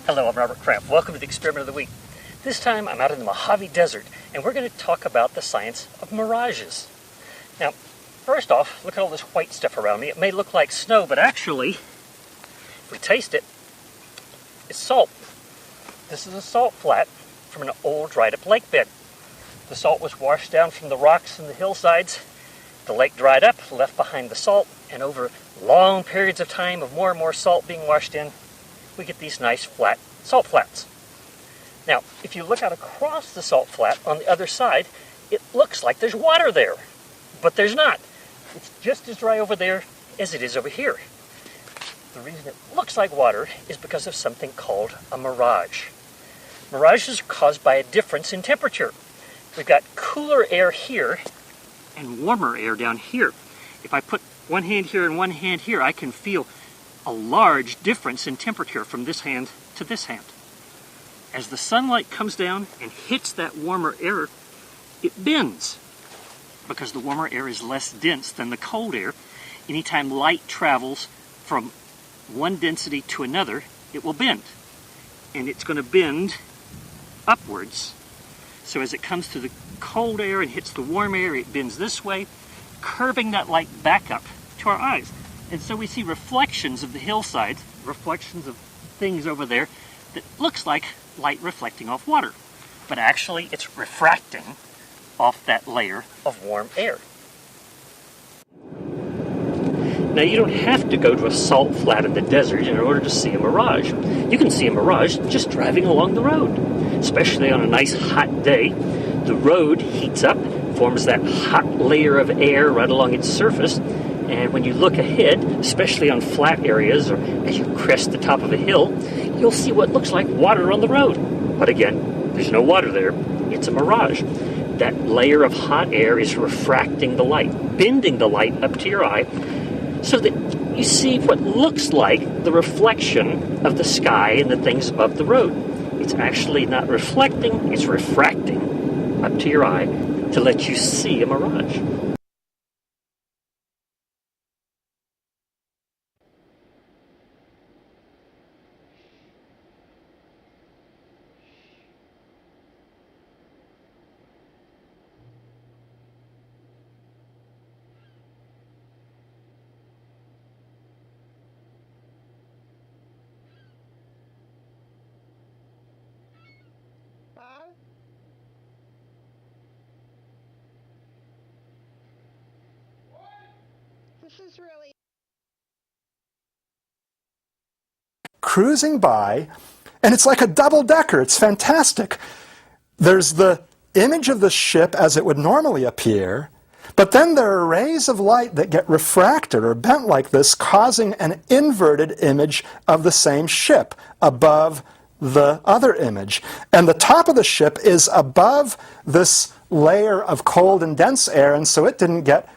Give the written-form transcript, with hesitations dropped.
Hello, I'm Robert Kraft. Welcome to the Experiment of the Week. This time I'm out in the Mojave Desert, and we're going to talk about the science of mirages. Now, first off, look at all this white stuff around me. It may look like snow, but actually, if we taste it, it's salt. This is a salt flat from an old dried up lake bed. The salt was washed down from the rocks and the hillsides. The lake dried up, left behind the salt, and over long periods of time of more and more salt being washed in, we get these nice flat salt flats. Now, if you look out across the salt flat on the other side, it looks like there's water there, but there's not. It's just as dry over there as it is over here. The reason it looks like water is because of something called a mirage. Mirages are caused by a difference in temperature. We've got cooler air here and warmer air down here. If I put one hand here and one hand here, I can feel a large difference in temperature from this hand to this hand. As the sunlight comes down and hits that warmer air, it bends. Because the warmer air is less dense than the cold air, anytime light travels from one density to another, it will bend. And it's going to bend upwards. So as it comes through the cold air and hits the warm air, it bends this way, curving that light back up to our eyes. And so we see reflections of the hillsides, reflections of things over there that looks like light reflecting off water. But actually it's refracting off that layer of warm air. Now you don't have to go to a salt flat in the desert in order to see a mirage. You can see a mirage just driving along the road. Especially on a nice hot day, the road heats up, forms that hot layer of air right along its surface. And when you look ahead, especially on flat areas or as you crest the top of a hill, you'll see what looks like water on the road. But again, there's no water there. It's a mirage. That layer of hot air is refracting the light, bending the light up to your eye, so that you see what looks like the reflection of the sky and the things above the road. It's actually not reflecting, it's refracting up to your eye to let you see a mirage. This is really cruising by, and it's like a double-decker. It's fantastic. There's the image of the ship as it would normally appear, but then there are rays of light that get refracted or bent like this, causing an inverted image of the same ship above the other image. And the top of the ship is above this layer of cold and dense air, and so it didn't get